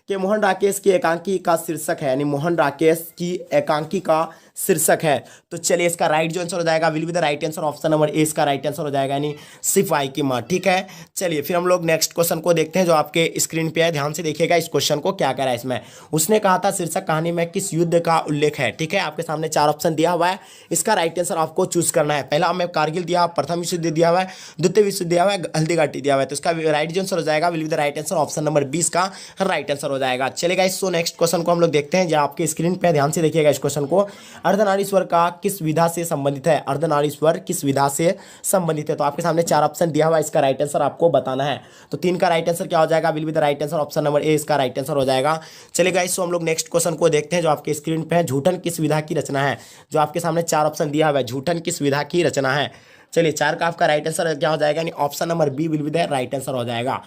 कि मोहन राकेश की एकांकी का शीर्षक है, यानी मोहन राकेश की एकांकी का शीर्षक है। तो चलिए इसका राइट जो आंसर हो जाएगा will be the right answer, option number A इसका राइट आंसर हो जाएगा, यानी सिपाही की माँ। ठीक है, चलिए फिर हम लोग नेक्स्ट क्वेश्चन को देखते हैं जो आपके स्क्रीन पे है। ध्यान से देखिएगा इस क्वेश्चन को, क्या कह रहा है इसमें। उसने कहा था शीर्षक कहानी में किस युद्ध का उल्लेख है। ठीक है, आपके सामने 4 ऑप्शन दिया हुआ है, इसका राइट आंसर आपको चूज करना है। पहला हमें कारगिल दिया, प्रथम विश्व युद्ध दिया हुआ है, द्वितीय विश्व युद्ध दिया हुआ है, हल्दी घाटी दिया हुआ है। तो इसका राइट जो आंसर हो जाएगा will be the right answer, option number 20 का राइट आंसर हो जाएगा। चलेगा इसको नेक्स्ट क्वेश्चन को हम लोग देखते हैं जो आपके स्क्रीन पे, ध्यान से देखिएगा इस क्वेश्चन को। अर्धनारीश्वर का किस विधा से संबंधित है। अर्धनारीश्वर किस विधा से संबंधित है। तो आपके सामने 4 ऑप्शन दिया हुआ है, इसका राइट आंसर आपको बताना है। तो 3 का राइट आंसर क्या हो जाएगा, will be the right answer, option number A इसका राइट आंसर हो जाएगा। चलेगा इसको हम लोग नेक्स्ट क्वेश्चन को देखते हैं जो आपके स्क्रीन पे है। झूठन किस विधा की रचना है। जो आपके सामने 4 ऑप्शन दिया हुआ है, झूठन किस विधा की रचना है। चलिए 4 का आपका राइट आंसर क्या हो जाएगा, यानी option number B will be the right answer हो जाएगा।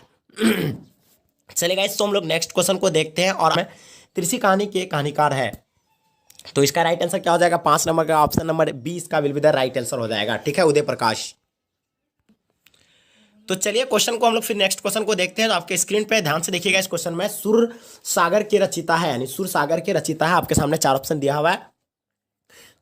चलेगा इसको हम लोग नेक्स्ट क्वेश्चन को देखते हैं। और त्रिशी कहानी के कहानीकार है। तो इसका राइट आंसर क्या हो जाएगा, 5 नंबर का ऑप्शन नंबर 20 का will be the right answer हो जाएगा। ठीक है, उदय प्रकाश। तो चलिए क्वेश्चन को हम लोग फिर नेक्स्ट क्वेश्चन को देखते हैं। तो आपके स्क्रीन पे ध्यान से देखिएगा इस क्वेश्चन में। सुर सागर के रचिता है, यानी सुर सागर के रचिता है। आपके सामने 4 ऑप्शन दिया हुआ है।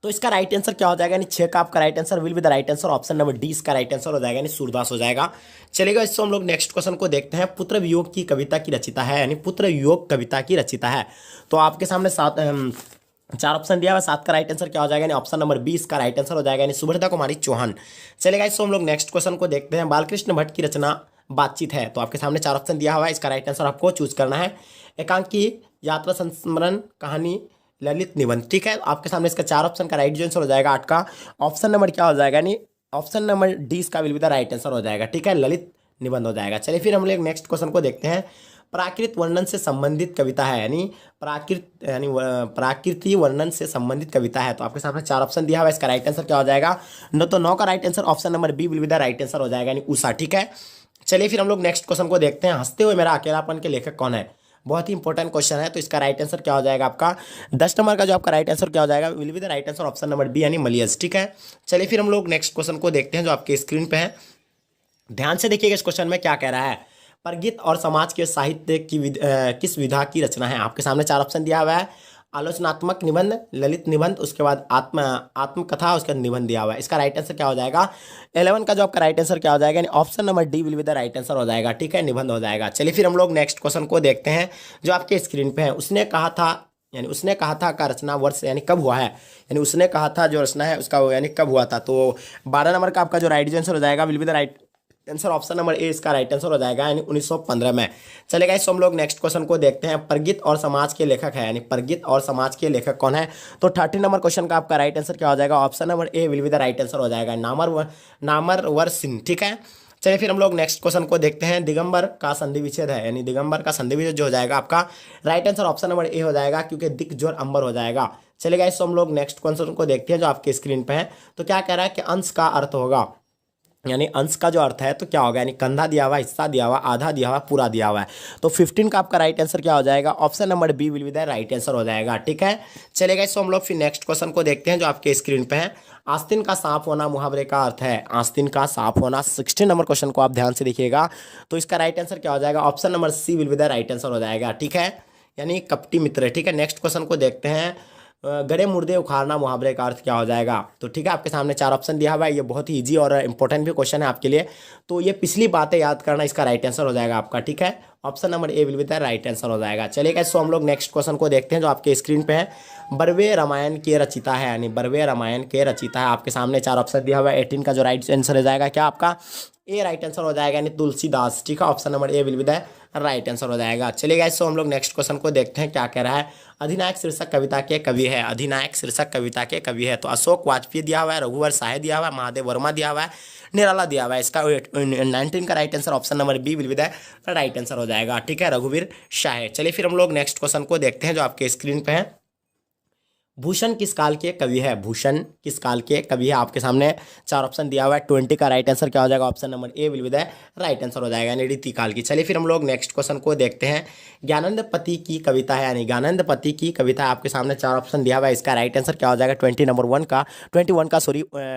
तो इसका राइट आंसर क्या हो जाएगा, यानी 6 का आपका right answer will be the right answer, option number D इसका राइट आंसर हो जाएगा, यानी सूरदास हो जाएगा। चलेगा इसको हम लोग नेक्स्ट क्वेश्चन को देखते हैं। पुत्र वियोग की कविता की रचिता है, यानी पुत्र वियोग कविता की रचिता है। तो आपके सामने 4 ऑप्शन दिया हुआ, 7 का राइट आंसर क्या हो जाएगा, यानी ऑप्शन नंबर 20 का राइट आंसर हो जाएगा, यानी सुभद्रा कुमारी चौहान। चलेगा इसको हम लोग नेक्स्ट क्वेश्चन को देखते हैं। बालकृष्ण भट्ट की रचना बातचीत है। तो आपके सामने 4 ऑप्शन दिया हुआ है, इसका राइट आंसर आपको चूज करना है। एकांकी, यात्रा संस्मरण, कहानी, ललित निबंध। ठीक है, आपके सामने इसका 4 ऑप्शन का राइट जो आंसर हो जाएगा 8 का ऑप्शन नंबर क्या हो जाएगा, यानी ऑप्शन नंबर डी इसका will be the right answer हो जाएगा। ठीक है, ललित निबंध हो जाएगा। चलिए फिर हम लोग नेक्स्ट क्वेश्चन को देखते हैं। प्राकृत वर्णन से संबंधित कविता है, यानी प्राकृति वर्णन से संबंधित कविता है। तो आपके सामने 4 ऑप्शन दिया हुआ है, इसका राइट आंसर क्या हो जाएगा, 9 का right answer, option number B will be the right answer हो जाएगा, यानी उषा। ठीक है, चलिए फिर हम लोग नेक्स्ट क्वेश्चन को देखते हैं। हंसते हुए मेरा अकेलापन के लेखक कौन है। बहुत ही इंपॉर्टेंट क्वेश्चन है। तो इसका राइट आंसर क्या हो जाएगा आपका, 10 नंबर का जो आपका राइट आंसर क्या हो जाएगा, will be the right answer, option number B, यानी मलियस। ठीक है, चलिए फिर हम लोग नेक्स्ट क्वेश्चन को देखते हैं जो आपके स्क्रीन पे है। ध्यान से देखिएगा इस क्वेश्चन में क्या कह रहा है। परगित और समाज के साहित्य की किस विधा की रचना है। आपके सामने 4 ऑप्शन दिया हुआ है। आलोचनात्मक निबंध, ललित निबंध, उसके बाद आत्मकथा, उसके बाद निबंध दिया हुआ है। इसका राइट आंसर क्या हो जाएगा, 11 का जो आपका राइट आंसर क्या हो जाएगा, यानी option number D will be the right answer हो जाएगा। ठीक है, निबंध हो जाएगा। चलिए फिर हम लोग नेक्स्ट क्वेश्चन को देखते हैं जो आपके स्क्रीन पे है। उसने कहा था, यानी उसने कहा था का रचना वर्ष यानी कब हुआ है। यानी उसने कहा था जो रचना है उसका यानी कब हुआ था। तो 12 नंबर का आपका जो राइट आंसर हो जाएगा will be the right answer, option number A इसका राइट आंसर हो जाएगा, यानी 1915 में। चलेगा इसको हम लोग नेक्स्ट क्वेश्चन को देखते हैं। परगित और समाज के लेखक है, यानी परगित और समाज के लेखक कौन है। तो 30 नंबर क्वेश्चन का आपका राइट आंसर क्या हो जाएगा, option number A will be the right answer हो जाएगा, नामरवर सिंह। ठीक है, चलिए फिर हम लोग नेक्स्ट क्वेश्चन को देखते हैं। दिगंबर का संधि विच्छेद है, यानी दिगंबर का संधि विच्छेद जो हो जाएगा आपका right answer, option number A हो जाएगा, क्योंकि दिक जोर अंबर हो जाएगा। चलेगा इसको हम लोग नेक्स्ट क्वेश्चन को देखते हैं जो आपके स्क्रीन पे है। तो क्या कह रहा है कि अंश का अर्थ होगा, यानी अंश का जो अर्थ है तो क्या होगा, यानी कंधा दिया हुआ, हिस्सा दिया हुआ, आधा दिया हुआ, पूरा दिया हुआ है। तो 15 का आपका राइट आंसर क्या हो जाएगा, option number B will be the right answer हो जाएगा। ठीक है, चलेगा इसको हम लोग फिर नेक्स्ट क्वेश्चन को देखते हैं जो आपके स्क्रीन पे है। आस्तीन का सांप होना मुहावरे का अर्थ है। आस्तीन का सांप होना, 16 नंबर क्वेश्चन को आप ध्यान से देखिएगा। तो इसका राइट आंसर क्या हो जाएगा, option number C will be the right answer हो जाएगा। ठीक है, यानी कपटी मित्र। ठीक है, नेक्स्ट क्वेश्चन को देखते हैं। गड़े मुर्दे उखाड़ना मुहावरे का अर्थ क्या हो जाएगा। तो ठीक है, आपके सामने 4 ऑप्शन दिया हुआ है। ये बहुत ही इजी और इंपॉर्टेंट भी क्वेश्चन है आपके लिए। तो ये पिछली बातें याद करना इसका राइट आंसर हो जाएगा आपका। ठीक है, option number A will be the right answer हो जाएगा। चलिए सो हम लोग नेक्स्ट क्वेश्चन को देखते हैं जो आपके स्क्रीन पे है। बरवे रामायण के रचिता है, यानी बरवे रामायण के रचिता है। आपके सामने 4 ऑप्शन दिया हुआ है। 18 का जो राइट आंसर हो जाएगा क्या आपका ए राइट आंसर हो जाएगा, यानी तुलसीदास। ठीक है, option number A will be the right answer हो जाएगा। चलिए गाइस, सो हम लोग नेक्स्ट क्वेश्चन को देखते हैं क्या कह रहा है। अधिनायक शीर्षक कविता के कवि है। अधिनायक शीर्षक कविता के कवि है। तो अशोक वाजपेयी दिया हुआ है, रघुवर साहे दिया हुआ है, महादेव वर्मा दिया हुआ है, निराला दिया हुआ है। इसका 19 का right answer, option number B will be the right answer हो जाएगा। ठीक है, रघुवीर शाहे। चलिए फिर हम लोग नेक्स्ट क्वेश्चन को देखते हैं जो आपके स्क्रीन पे है। भूषण किस काल के कवि है। भूषण किस काल के कवि है। आपके सामने 4 ऑप्शन दिया हुआ है। 20 का राइट आंसर क्या हो जाएगा, option number A will be the right answer हो जाएगा, यानी रीति काल की। चलिए फिर हम लोग नेक्स्ट क्वेश्चन को देखते हैं। ज्ञानंद पति की कविता है, यानी ज्ञानंद पति की कविता है। आपके सामने 4 ऑप्शन दिया हुआ है। इसका राइट आंसर क्या हो जाएगा, 21 का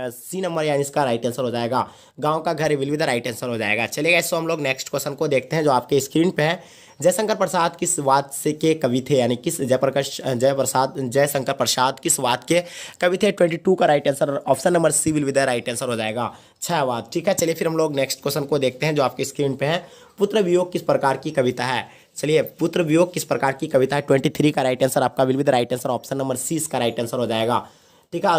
सी नंबर, यानी इसका राइट आंसर हो जाएगा। गाँव का घर will be the right answer हो जाएगा। चलिए इसको हम लोग नेक्स्ट क्वेश्चन को देखते हैं जो आपके स्क्रीन पे है। जयशंकर प्रसाद किस वाद से के कवि थे, यानी किस जयशंकर प्रसाद किस वाद के कवि थे। 22 का right answer option number C will be the right answer हो जाएगा, छायावाद। ठीक है, चलिए फिर हम लोग नेक्स्ट क्वेश्चन को देखते हैं जो आपके स्क्रीन पे है। पुत्र वियोग किस प्रकार की कविता है। चलिए, पुत्र वियोग किस प्रकार की कविता है। 23 का राइट आंसर आपका will be the right answer option number C इसका राइट आंसर हो जाएगा। ठीक है,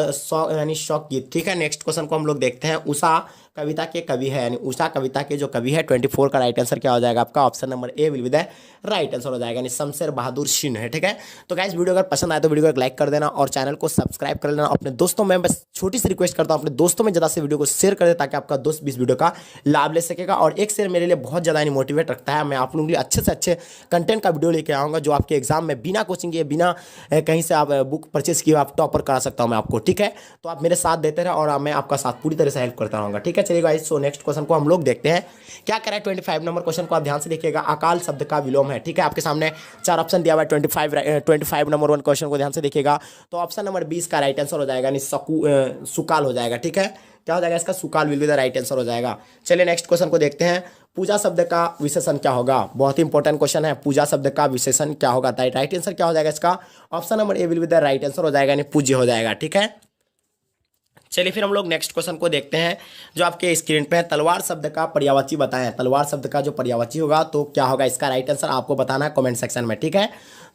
यानी शौक गीत। ठीक है, नेक्स्ट क्वेश्चन को हम लोग देखते हैं। उषा कविता के कवि है, यानी उषा कविता के जो कवि है 24 का राइट आंसर क्या हो जाएगा आपका option number A will be the right answer हो जाएगा, यानी शमशेर बहादुर सिंह है। ठीक है, तो गाइस वीडियो अगर पसंद आए तो वीडियो को एक लाइक कर देना और चैनल को सब्सक्राइब कर लेना। अपने दोस्तों में बस छोटी सी रिक्वेस्ट करता हूँ, अपने दोस्तों में ज़्यादा से वीडियो को शेयर कर दे ताकि आपका दोस्त भी इस वीडियो का लाभ ले सकेगा। और एक शेयर मेरे लिए बहुत ज़्यादा मोटिवेट रखता है। मैं आप लोगों के लिए अच्छे से अच्छे कंटेंट का वीडियो लेके आऊँगा जो आपके एग्जाम में बिना कोचिंग के, बिना कहीं से आप बुक परचेस किए आप टॉपर करा सकता हूँ मैं आपको। ठीक है, तो आप मेरे साथ देते रहे और मैं आपका साथ पूरी तरह से हेल्प करता रहूँगा। ठीक है, चलिए गाइस, सो नेक्स्ट क्वेश्चन को हम लोग देखते हैं। क्या कह रहा है 25 नंबर क्वेश्चन को आप ध्यान से देखिएगा। अकाल शब्द का विलोम है। ठीक है, आपके सामने 4 ऑप्शन दिया हुआ है। 25 नंबर 1 क्वेश्चन को ध्यान से देखिएगा, तो ऑप्शन नंबर 20 का राइट आंसर हो जाएगा, यानी सुकाल हो जाएगा। ठीक है, क्या हो जाएगा इसका, सुकाल will be the right answer हो जाएगा। चलिए नेक्स्ट क्वेश्चन को देखते हैं। पूजा शब्द का विशेषण क्या होगा। बहुत ही इंपॉर्टेंट क्वेश्चन है। पूजा शब्द का विशेषण क्या होगा, राइट आंसर क्या हो जाएगा इसका option number A will be the right answer हो जाएगा, यानी पूज्य हो जाएगा। ठीक है, चलिए फिर हम लोग नेक्स्ट क्वेश्चन को देखते हैं जो आपके स्क्रीन पे है। तलवार शब्द का पर्यायवाची बताएं। तलवार शब्द का जो पर्यायवाची होगा तो क्या होगा इसका राइट आंसर आपको बताना है कमेंट सेक्शन में। ठीक है,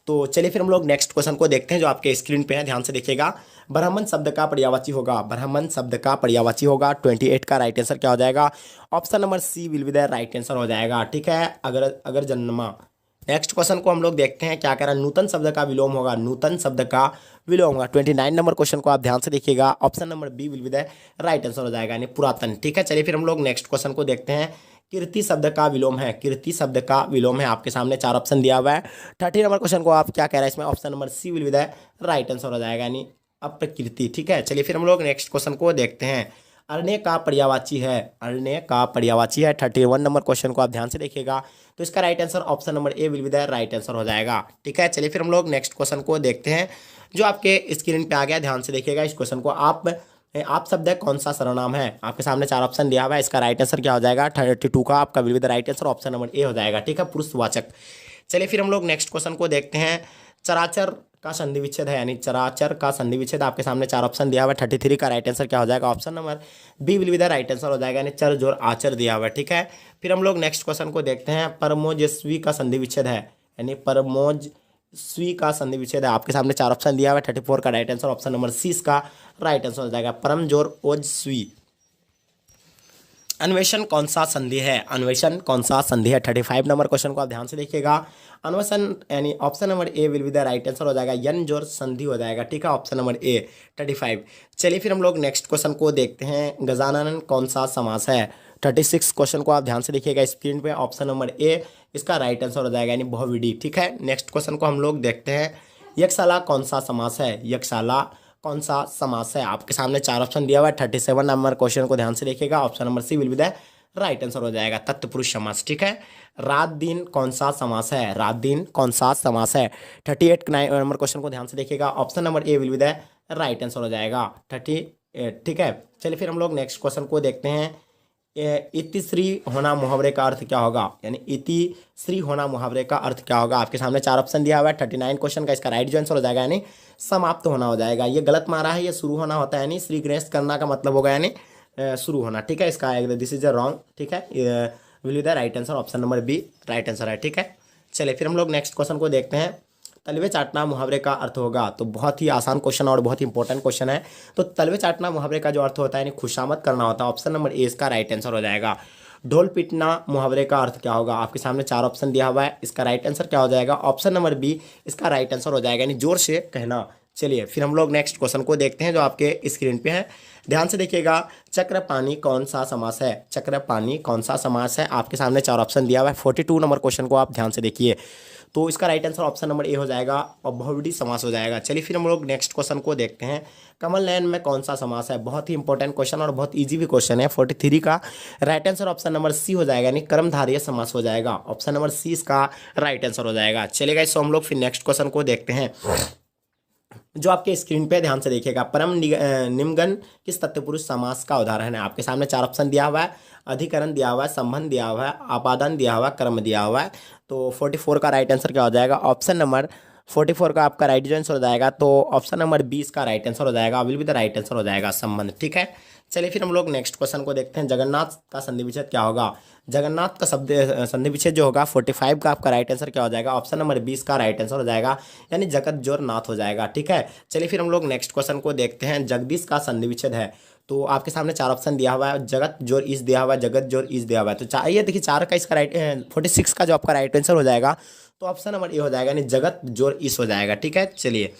तो चलिए फिर हम लोग नेक्स्ट क्वेश्चन को देखते हैं जो आपके स्क्रीन पे है, ध्यान से देखिएगा। ब्राह्मण शब्द का पर्यायवाची होगा। ब्राह्मण शब्द का पर्यायवाची होगा। 28 का राइट आंसर क्या हो जाएगा option number C will be the right answer हो जाएगा। ठीक है, अगर जन्मा। नेक्स्ट क्वेश्चन को हम लोग देखते हैं। क्या कह रहा है, नूतन शब्द का विलोम होगा। नूतन शब्द का विलोम होगा। 29 नंबर क्वेश्चन को आप ध्यान से देखिएगा, option number B will be the right answer हो जाएगा, यानी पुरातन। ठीक है, चलिए फिर हम लोग नेक्स्ट क्वेश्चन को देखते हैं। कीर्ति शब्द का विलोम है। कीर्ति शब्द का विलोम है, आपके सामने 4 ऑप्शन दिया हुआ है। 30 नंबर क्वेश्चन को आप क्या कह रहा है इसमें option number C will be the right answer हो जाएगा, यानी अप्रकीर्ति। ठीक है, चलिए फिर हम लोग नेक्स्ट क्वेश्चन को देखते हैं। अरण्य का पर्यायवाची है। अरण्य का पर्यायवाची है। 31 नंबर क्वेश्चन को आप ध्यान से देखिएगा, तो इसका right answer option number A will be the right answer हो जाएगा। ठीक है, चलिए फिर हम लोग नेक्स्ट क्वेश्चन को देखते हैं जो आपके स्क्रीन पे आ गया। ध्यान से देखिएगा इस क्वेश्चन को। आप शब्द कौन सा सर्वनाम है। आपके सामने 4 ऑप्शन दिया हुआ है, इसका राइट आंसर क्या हो जाएगा 32 का आपका will be the right answer option number A हो जाएगा। ठीक है, पुरुषवाचक। चलिए फिर हम लोग नेक्स्ट क्वेश्चन को देखते हैं। चराचर का संधि विच्छेद है, यानी चराचर का संधि विच्छेद आपके सामने 4 ऑप्शन दिया हुआ है। 33 का राइट आंसर क्या हो जाएगा option number B will be the right answer हो जाएगा, यानी चर जोर आचर दिया हुआ है। ठीक है, फिर हम लोग नेक्स्ट क्वेश्चन को देखते हैं। परमोजस्वी का संधि विच्छेद है, यानी परमोजस्वी का संधि विच्छेद है। आपके सामने 4 ऑप्शन दिया हुआ है। 34 का right answer option number C इसका राइट आंसर हो जाएगा, परम जोर ओजस्वी। अन्वेषण कौन सा संधि है। अन्वेषण कौन सा संधि है। 35 नंबर क्वेश्चन को आप ध्यान से देखिएगा। अन्वेषण यानी option number A will be the right answer हो जाएगा, यन जोर संधि हो जाएगा। ठीक है, ऑप्शन नंबर ए 35। चलिए फिर हम लोग नेक्स्ट क्वेश्चन को देखते हैं। गजानन कौन सा समास है। 36 क्वेश्चन को आप ध्यान से देखिएगा स्क्रीन पे, ऑप्शन नंबर ए इसका राइट आंसर हो जाएगा, यानी बहुविधि। ठीक है, नेक्स्ट क्वेश्चन को हम लोग देखते हैं। यक्षशाला कौन सा समास है। यक्षशाला कौन सा समास है। आपके सामने 4 ऑप्शन दिया हुआ है। 37 नंबर क्वेश्चन को ध्यान से देखिएगा, option number C will be the right answer हो जाएगा, तत्पुरुष समास। ठीक है, रात दिन कौन सा समास है। रात दिन कौन सा समास है। 38 नंबर क्वेश्चन को ध्यान से देखिएगा, option number A will be the right answer हो जाएगा 38। ठीक है, चलिए फिर हम लोग नेक्स्ट क्वेश्चन को देखते हैं। इतिश्री होना मुहावरे का अर्थ क्या होगा, यानी इतिश्री होना मुहावरे का अर्थ क्या होगा। आपके सामने 4 ऑप्शन दिया हुआ है। 39 क्वेश्चन का इसका राइट जो आंसर हो जाएगा, यानी समाप्त होना हो जाएगा। ये गलत मारा है, ये शुरू होना होता है, यानी श्री गणेश करना का मतलब होगा यानी शुरू होना। ठीक है, इसका दिस इज अ रॉन्ग। ठीक है, will be the right answer option number B right answer है। ठीक है, चलिए फिर हम लोग नेक्स्ट क्वेश्चन को देखते हैं। तलवे चाटना मुहावरे का अर्थ होगा। तो बहुत ही आसान क्वेश्चन और बहुत ही इंपॉर्टेंट क्वेश्चन है। तो तलवे चाटना मुहावरे का जो अर्थ होता है यानी खुशामद करना होता है, ऑप्शन नंबर ए इसका राइट आंसर हो जाएगा। ढोल पीटना मुहावरे का अर्थ क्या होगा। आपके सामने 4 ऑप्शन दिया हुआ है, इसका राइट आंसर क्या हो जाएगा ऑप्शन नंबर बी इसका राइट आंसर हो जाएगा, यानी जोर से कहना। चलिए फिर हम लोग नेक्स्ट क्वेश्चन को देखते हैं जो आपके स्क्रीन पे है, ध्यान से देखिएगा। चक्रपाणी कौन सा समास है। चक्रपाणी कौन सा समास है। आपके सामने 4 ऑप्शन दिया हुआ है। 42 नंबर क्वेश्चन को आप ध्यान से देखिए, तो इसका right answer option number A हो जाएगा और बहुविधि समास हो जाएगा। चलिए फिर हम लोग नेक्स्ट क्वेश्चन को देखते हैं। कमल नयन में कौन सा समास है। बहुत ही इंपॉर्टेंट क्वेश्चन और बहुत इजी भी क्वेश्चन है। 43 का right answer option number C हो जाएगा, यानी कर्मधारय समास हो जाएगा, ऑप्शन नंबर सी इसका राइट आंसर हो जाएगा। चलिएगा, इसको हम लोग फिर नेक्स्ट क्वेश्चन को देखते हैं जो आपके स्क्रीन पे ध्यान से देखिएगा। परम निम्नगन किस तत्पुरुष समास का उदाहरण है। आपके सामने 4 ऑप्शन दिया हुआ है। अधिकरण दिया हुआ है, संबंध दिया हुआ है, आपादन दिया हुआ है, कर्म दिया हुआ है। तो 44 का राइट आंसर क्या हो जाएगा, ऑप्शन नंबर 44 का आपका राइट जो आंसर हो जाएगा, तो ऑप्शन नंबर 20 का राइट आंसर हो जाएगा, will be the right answer हो जाएगा संबंध। ठीक है, चलिए फिर हम लोग नेक्स्ट क्वेश्चन को देखते हैं। जगन्नाथ का संधि विच्छेद क्या होगा। जगन्नाथ का शब्द संधि विच्छेद जो होगा 45 का आपका राइट आंसर क्या हो जाएगा, ऑप्शन नंबर 20 का राइट आंसर हो जाएगा, यानी जगत जोर नाथ हो जाएगा। ठीक है, चलिए फिर हम लोग नेक्स्ट क्वेश्चन को देखते हैं। जगदीश का संधि विच्छेद है, तो आपके सामने 4 ऑप्शन दिया हुआ है, जगत जोर इस दिया हुआ है, जगत जोर इस दिया हुआ है। तो ये देखिए 4 का इसका राइट 46 का जो आपका राइट आंसर हो जाएगा, तो ऑप्शन नंबर ए हो जाएगा, यानी जगत जोर इस हो जाएगा। ठीक है, चलिए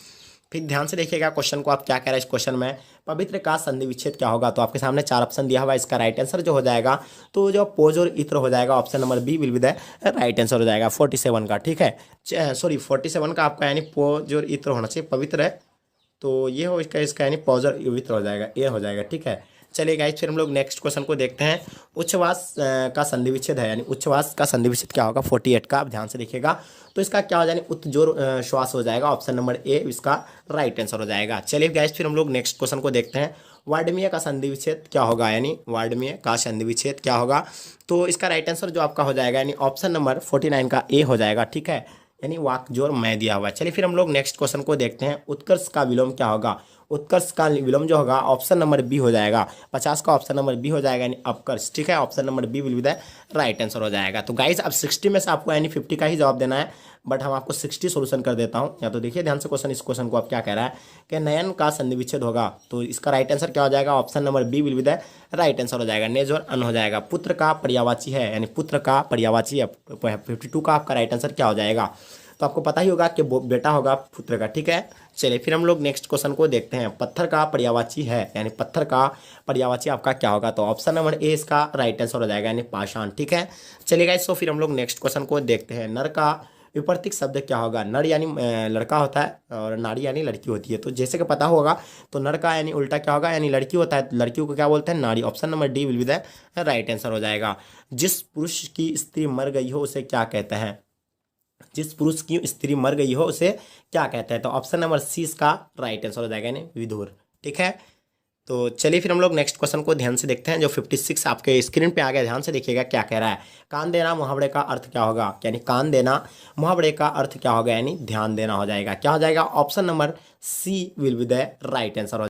फिर ध्यान से देखिएगा क्वेश्चन को, आप क्या कह रहे हैं इस क्वेश्चन में। पवित्र का संधि विच्छेद क्या होगा, तो आपके सामने 4 ऑप्शन दिया हुआ है, इसका राइट आंसर जो हो जाएगा, तो जो पोज और इत्र हो जाएगा, option number B will be the right answer हो जाएगा 47 का। ठीक है, सॉरी 47 का आपका यानी पोज और इत्र होना चाहिए, पवित्र है तो ये हो इसका यानी पोज और इत्र हो जाएगा, ये हो जाएगा। ठीक है, चलिए गाइस फिर हम लोग नेक्स्ट क्वेश्चन को देखते हैं। उच्छ्वास का संधि विच्छेद है, यानी उच्छ्वास का संधि विच्छेद क्या होगा 48 का, आप ध्यान से देखिएगा। तो इसका क्या हो जाएगा, उत्जोर श्वास हो जाएगा, ऑप्शन नंबर ए इसका राइट आंसर हो जाएगा। चलिए गाइस फिर हम लोग नेक्स्ट क्वेश्चन को देखते हैं। वार्डमीय का संधि विच्छेद क्या होगा, यानी वार्डमीय का संधि विच्छेद क्या होगा, तो इसका राइट आंसर जो आपका हो जाएगा, यानी ऑप्शन नंबर 49 का ए हो जाएगा। ठीक है, यानी वाक जोर मैं दिया हुआ है। चलिए फिर हम लोग नेक्स्ट क्वेश्चन को देखते हैं। उत्कर्ष का विलोम क्या होगा, उत्कर्ष का विलोम जो होगा ऑप्शन नंबर बी हो जाएगा, 50 का ऑप्शन नंबर बी हो जाएगा, यानी अपकर्ष। ठीक है, option number B will be the right answer हो जाएगा। तो गाइज अब 60 में से आपको यानी 50 का ही जवाब देना है, बट हम आपको 60 सोल्यूशन कर देता हूँ। या तो देखिए ध्यान से क्वेश्चन, इस क्वेश्चन को आप क्या कह रहा है कि नयन का संधि विच्छेद होगा, तो इसका राइट आंसर क्या हो जाएगा, option number B will be the right answer हो जाएगा, नेज और अन हो जाएगा। पुत्र का पर्यायवाची है, यानी पुत्र का पर्यायवाची है, 52 का आपका राइट आंसर क्या हो जाएगा, तो आपको पता ही होगा कि बेटा होगा पुत्र का। ठीक है, चलिए फिर हम लोग नेक्स्ट क्वेश्चन को देखते हैं। पत्थर का पर्यायवाची है, यानी पत्थर का पर्यायवाची आपका क्या होगा, तो ऑप्शन नंबर ए इसका राइट आंसर हो जाएगा, यानी पाषाण। ठीक है, चलिए गाइस, तो फिर हम लोग नेक्स्ट क्वेश्चन को देखते हैं। नर का विपरीत शब्द क्या होगा, नर यानी लड़का होता है और नारी यानी लड़की होती है, तो जैसे कि पता होगा तो नर का यानी उल्टा क्या होगा, यानी लड़की होता है, लड़कियों को क्या बोलते हैं, नारी। Option number D will be the right answer हो जाएगा। जिस पुरुष की स्त्री मर गई हो उसे क्या कहते हैं, जिस पुरुष की स्त्री मर गई हो उसे क्या कहते हैं, तो ऑप्शन नंबर सी इसका राइट आंसर हो जाएगा, यानी विधुर। ठीक है, तो चलिए फिर हम लोग नेक्स्ट क्वेश्चन को ध्यान से देखते हैं, जो 56 आपके स्क्रीन पे आ गया, ध्यान से देखिएगा क्या कह रहा है। कान देना मुहावरे का अर्थ क्या होगा, यानी कान देना मुहावरे का अर्थ क्या होगा, यानी ध्यान देना हो जाएगा। क्या हो जाएगा, option number C will be the right answer हो